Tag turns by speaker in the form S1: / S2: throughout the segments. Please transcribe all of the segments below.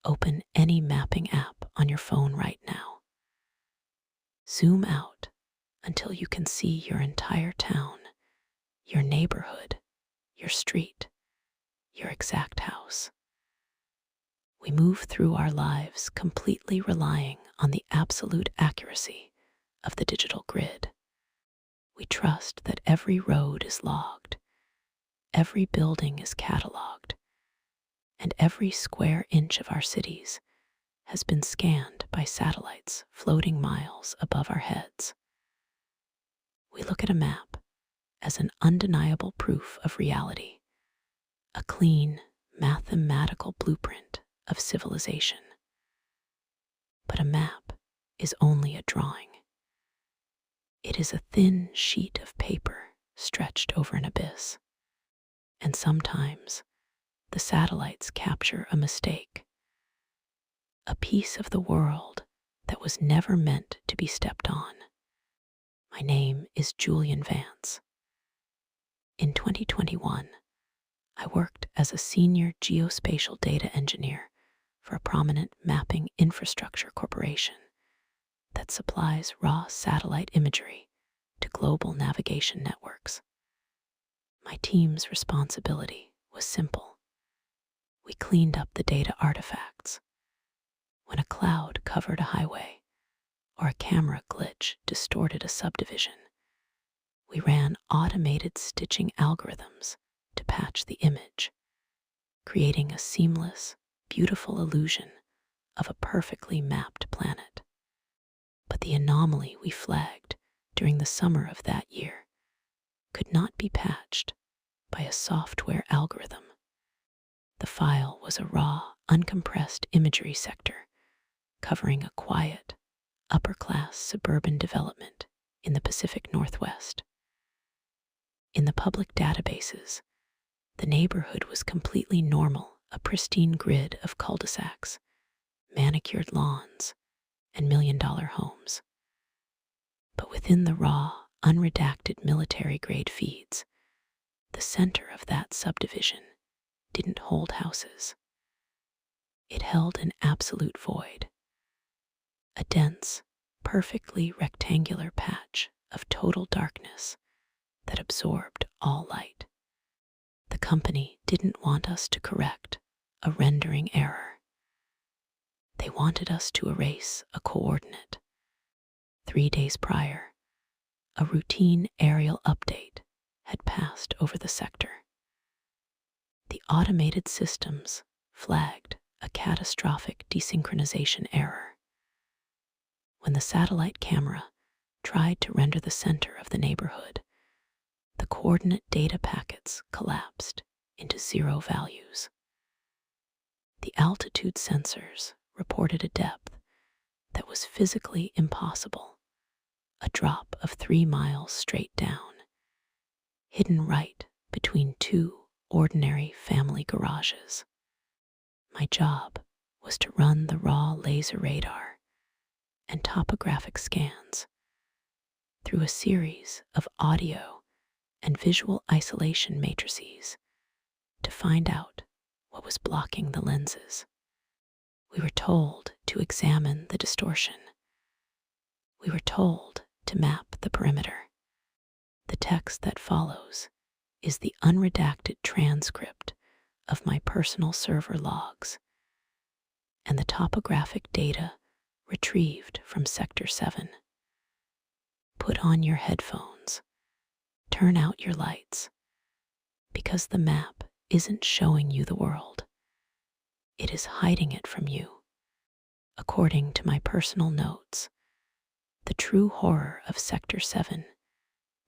S1: Open any mapping app on your phone right now. Zoom out until you can see your entire town, your neighborhood, your street, your exact house. We move through our lives completely relying on the absolute accuracy of the digital grid. We trust that every road is logged, every building is cataloged, and every square inch of our cities has been scanned by satellites floating miles above our heads. We look at a map as an undeniable proof of reality, a clean, mathematical blueprint of civilization. But a map is only a drawing. It is a thin sheet of paper stretched over an abyss. And sometimes the satellites capture a mistake, a piece of the world that was never meant to be stepped on. My name is Julian Vance. In 2021, I worked as a senior geospatial data engineer for a prominent mapping infrastructure corporation that supplies raw satellite imagery to global navigation networks. My team's responsibility was simple. We cleaned up the data artifacts. When a cloud covered a highway or a camera glitch distorted a subdivision, we ran automated stitching algorithms to patch the image, creating a seamless, beautiful illusion of a perfectly mapped planet. But the anomaly we flagged during the summer of that year could not be patched by a software algorithm. The file was a raw, uncompressed imagery sector covering a quiet, upper-class suburban development in the Pacific Northwest. In the public databases, the neighborhood was completely normal, a pristine grid of cul-de-sacs, manicured lawns, and million-dollar homes. But within the raw, unredacted military-grade feeds, the center of that subdivision didn't hold houses. It held an absolute void, a dense, perfectly rectangular patch of total darkness that absorbed all light. The company didn't want us to correct a rendering error. They wanted us to erase a coordinate. 3 days prior, a routine aerial update had passed over the sector. The automated systems flagged a catastrophic desynchronization error. When the satellite camera tried to render the center of the neighborhood, the coordinate data packets collapsed into 0 values. The altitude sensors reported a depth that was physically impossible, a drop of 3 miles straight down, hidden right between 2 ordinary family garages. My job was to run the raw laser radar and topographic scans through a series of audio and visual isolation matrices to find out what was blocking the lenses. We were told to examine the distortion. We were told to map the perimeter. The text that follows is the unredacted transcript of my personal server logs and the topographic data retrieved from Sector 7. Put on your headphones, turn out your lights, because the map isn't showing you the world. It is hiding it from you. According to my personal notes, the true horror of Sector 7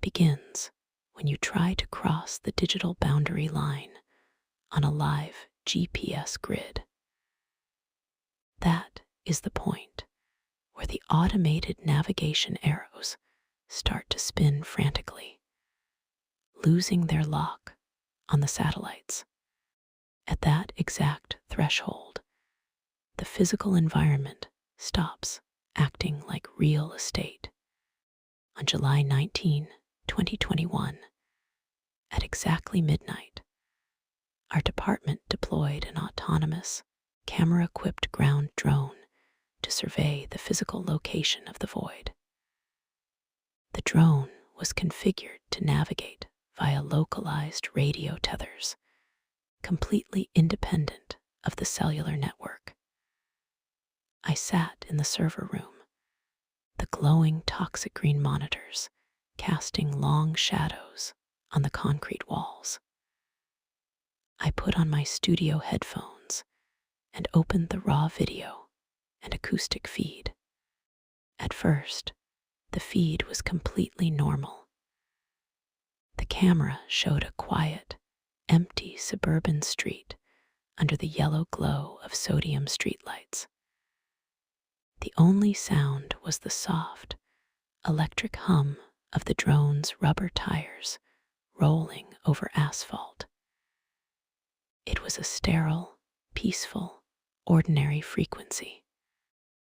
S1: begins when you try to cross the digital boundary line on a live GPS grid. That is the point where the automated navigation arrows start to spin frantically, losing their lock on the satellites. At that exact threshold, the physical environment stops acting like real estate. On July 19, 2021, at exactly midnight, our department deployed an autonomous camera-equipped ground drone to survey the physical location of the void. The drone was configured to navigate via localized radio tethers, completely independent of the cellular network. I sat in the server room, the glowing toxic green monitors casting long shadows on the concrete walls. I put on my studio headphones and opened the raw video and acoustic feed. At first, the feed was completely normal. The camera showed a quiet, empty suburban street under the yellow glow of sodium streetlights. The only sound was the soft, electric hum of the drone's rubber tires rolling over asphalt. It was a sterile, peaceful, ordinary frequency.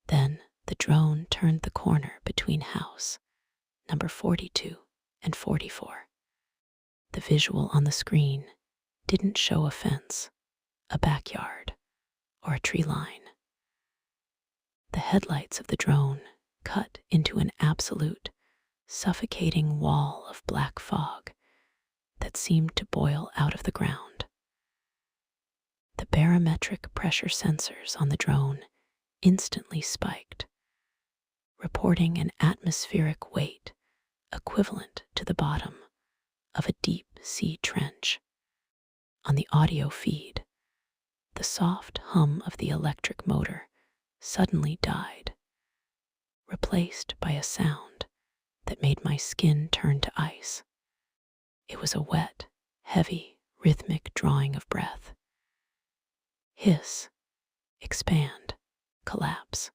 S1: Then the drone turned the corner between house number 42 and 44. The visual on the screen didn't show a fence, a backyard, or a tree line. The headlights of the drone cut into an absolute, suffocating wall of black fog that seemed to boil out of the ground. The barometric pressure sensors on the drone instantly spiked, reporting an atmospheric weight equivalent to the bottom of a deep sea trench. On the audio feed, the soft hum of the electric motor suddenly died, replaced by a sound that made my skin turn to ice. It was a wet, heavy, rhythmic drawing of breath. Hiss, expand, collapse.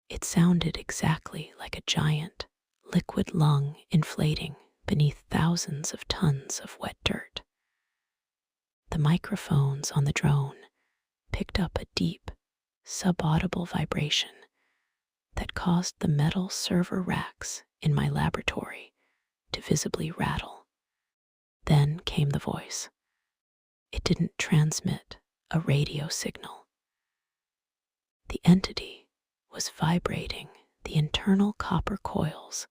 S1: It sounded exactly like a giant, liquid lung inflating beneath thousands of tons of wet dirt. The microphones on the drone picked up a deep, subaudible vibration that caused the metal server racks in my laboratory to visibly rattle. Then came the voice. It didn't transmit a radio signal. The entity was vibrating the internal copper coils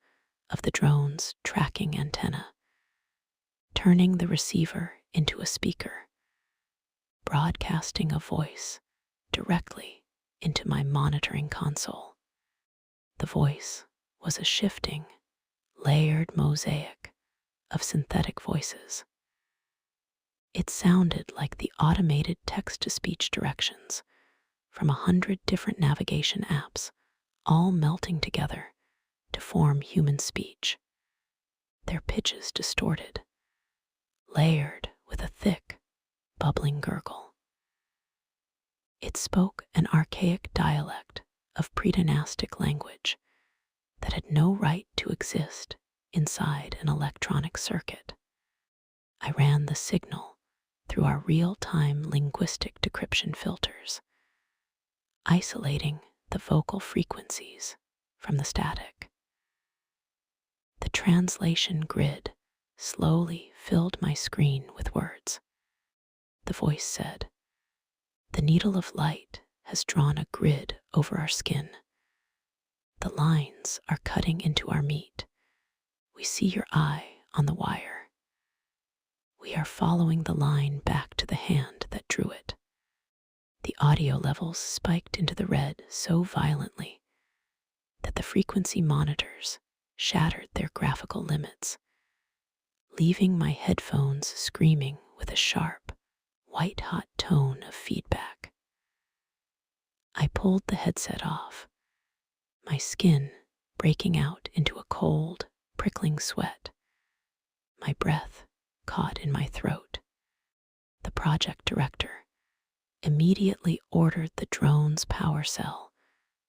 S1: of the drone's tracking antenna, turning the receiver into a speaker, broadcasting a voice directly into my monitoring console. The voice was a shifting, layered mosaic of synthetic voices. It sounded like the automated text-to-speech directions from 100 different navigation apps, all melting together to form human speech. Their pitches distorted, layered with a thick, bubbling gurgle. It spoke an archaic dialect of predynastic language that had no right to exist inside an electronic circuit. I ran the signal through our real-time linguistic decryption filters, isolating the vocal frequencies from the static. The translation grid slowly filled my screen with words. The voice said, "The needle of light has drawn a grid over our skin. The lines are cutting into our meat. We see your eye on the wire. We are following the line back to the hand that drew it." The audio levels spiked into the red so violently that the frequency monitors shattered their graphical limits, leaving my headphones screaming with a sharp, white-hot tone of feedback. I pulled the headset off, my skin breaking out into a cold, prickling sweat, my breath caught in my throat. The project director immediately ordered the drone's power cell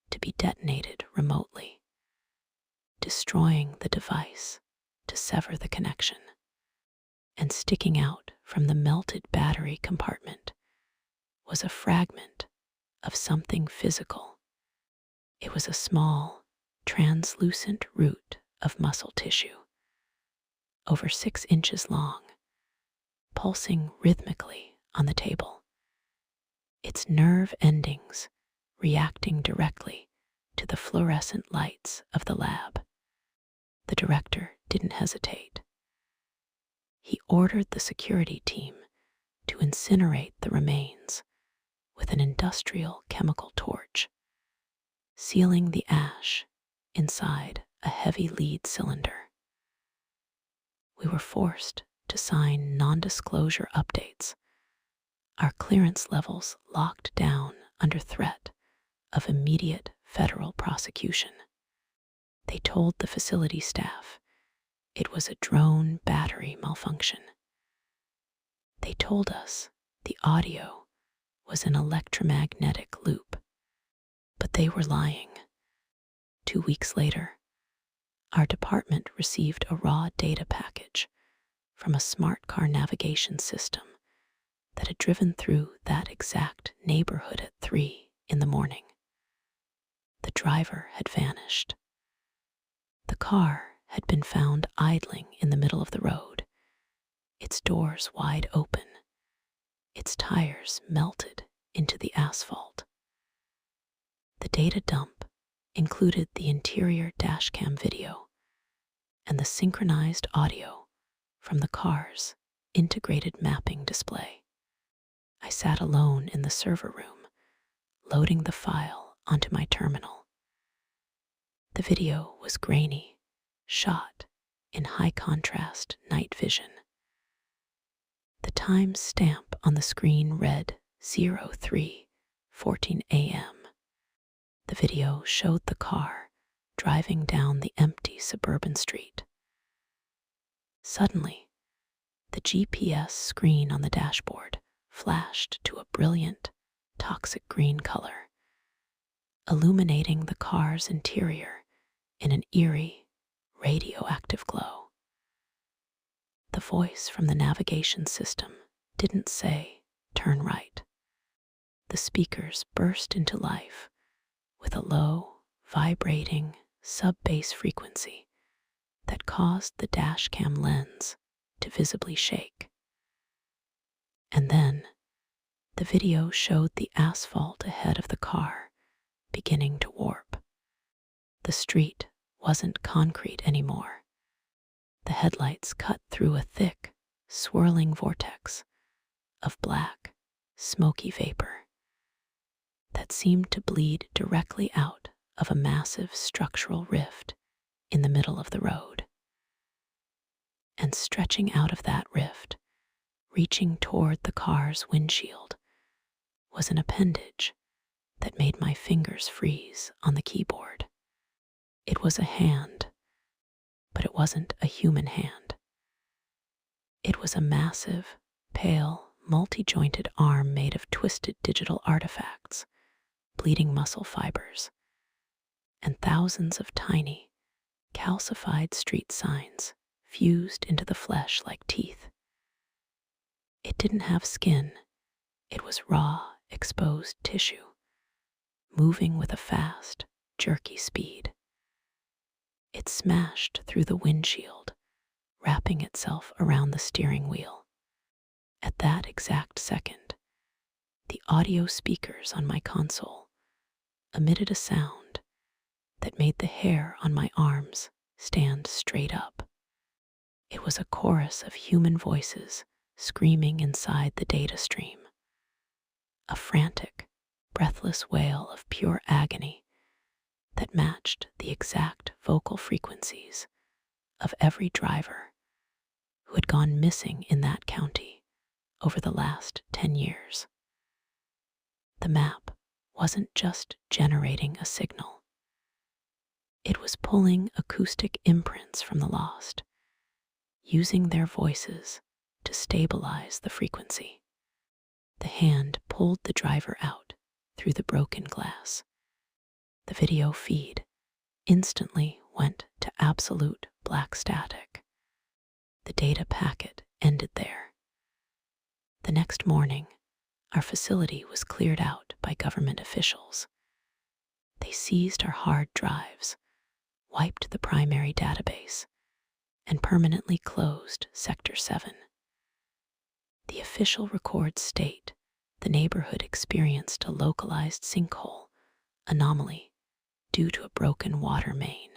S1: to be detonated remotely, destroying the device to sever the connection. And sticking out from the melted battery compartment was a fragment of something physical. It was a small, translucent root of muscle tissue, over 6 inches long, pulsing rhythmically on the table. its nerve endings reacting directly to the fluorescent lights of the lab. The director didn't hesitate. He ordered the security team to incinerate the remains with an industrial chemical torch, sealing the ash inside a heavy lead cylinder. We were forced to sign non-disclosure updates, our clearance levels locked down under threat of immediate federal prosecution. They told the facility staff it was a drone battery malfunction. They told us the audio was an electromagnetic loop, but they were lying. 2 weeks later, our department received a raw data package from a smart car navigation system that had driven through that exact neighborhood at 3 in the morning. The driver had vanished. The car had been found idling in the middle of the road, its doors wide open, its tires melted into the asphalt. The data dump included the interior dashcam video and the synchronized audio from the car's integrated mapping display. I sat alone in the server room, loading the file onto my terminal. The video was grainy, shot in high-contrast night vision. The time stamp on the screen read 03:14 a.m. The video showed the car driving down the empty suburban street. Suddenly, the GPS screen on the dashboard flashed to a brilliant, toxic green color, illuminating the car's interior in an eerie, radioactive glow. The voice from the navigation system didn't say, "Turn right." The speakers burst into life with a low, vibrating, sub-bass frequency that caused the dashcam lens to visibly shake. And then, the video showed the asphalt ahead of the car beginning to warp. The street wasn't concrete anymore. The headlights cut through a thick, swirling vortex of black, smoky vapor that seemed to bleed directly out of a massive structural rift in the middle of the road. And stretching out of that rift, reaching toward the car's windshield, was an appendage that made my fingers freeze on the keyboard. It was a hand, but it wasn't a human hand. It was a massive, pale, multi-jointed arm made of twisted digital artifacts, bleeding muscle fibers, and thousands of tiny, calcified street signs fused into the flesh like teeth. It didn't have skin. It was raw, exposed tissue, moving with a fast, jerky speed. It smashed through the windshield, wrapping itself around the steering wheel. At that exact second, the audio speakers on my console emitted a sound that made the hair on my arms stand straight up. It was a chorus of human voices screaming inside the data stream, a frantic, breathless wail of pure agony that matched the exact vocal frequencies of every driver who had gone missing in that county over the last 10 years. The map wasn't just generating a signal. It was pulling acoustic imprints from the lost, using their voices to stabilize the frequency. The hand pulled the driver out through the broken glass. The video feed instantly went to absolute black static. The data packet ended there. The next morning, our facility was cleared out by government officials. They seized our hard drives, wiped the primary database, and permanently closed Sector 7. The official records state the neighborhood experienced a localized sinkhole anomaly due to a broken water main.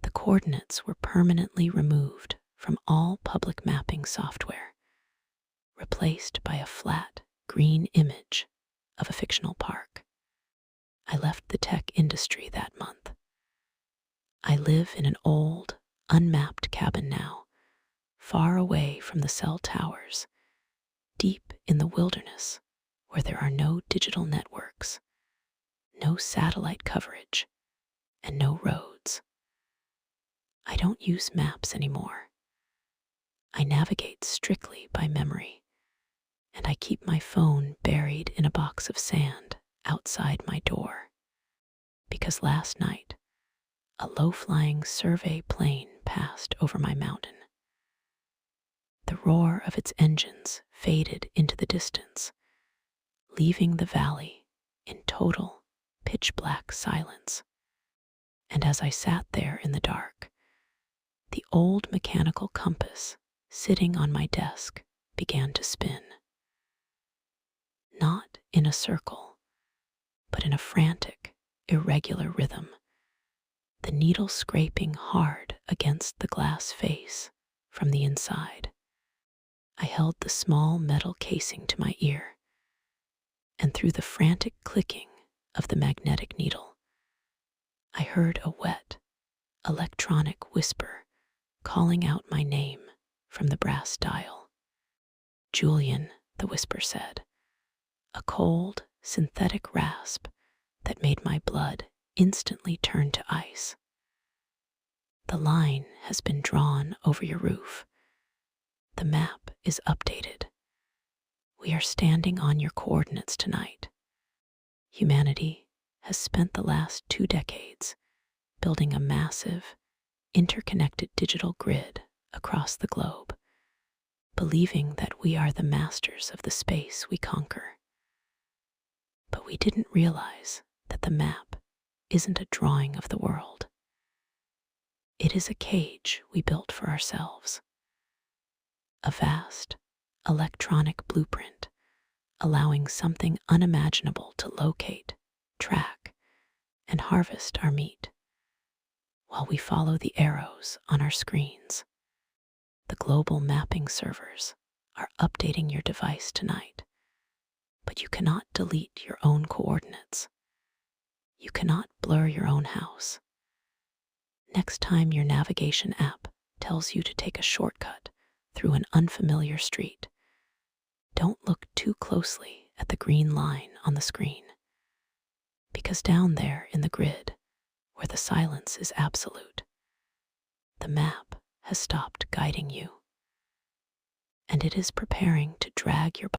S1: The coordinates were permanently removed from all public mapping software, replaced by a flat, green image of a fictional park. I left the tech industry that month. I live in an old, unmapped cabin now, far away from the cell towers, deep in the wilderness where there are no digital networks, no satellite coverage, and no roads. I don't use maps anymore. I navigate strictly by memory, and I keep my phone buried in a box of sand outside my door. Because last night, a low-flying survey plane passed over my mountain. The roar of its engines faded into the distance, leaving the valley in total pitch-black silence. And as I sat there in the dark, the old mechanical compass sitting on my desk began to spin. Not in a circle, but in a frantic, irregular rhythm, the needle scraping hard against the glass face from the inside. I held the small metal casing to my ear, and through the frantic clicking of the magnetic needle, I heard a wet, electronic whisper calling out my name from the brass dial. "Julian," the whisper said, a cold, synthetic rasp that made my blood instantly turn to ice. "The line has been drawn over your roof. The map is updated. We are standing on your coordinates tonight. Humanity has spent the last 2 decades building a massive, interconnected digital grid across the globe, believing that we are the masters of the space we conquer. But we didn't realize that the map isn't a drawing of the world. It is a cage we built for ourselves. A vast, electronic blueprint allowing something unimaginable to locate, track, and harvest our meat, while we follow the arrows on our screens. The global mapping servers are updating your device tonight, but you cannot delete your own coordinates. You cannot blur your own house. Next time your navigation app tells you to take a shortcut through an unfamiliar street, don't look too closely at the green line on the screen, because down there in the grid, where the silence is absolute, the map has stopped guiding you, and it is preparing to drag your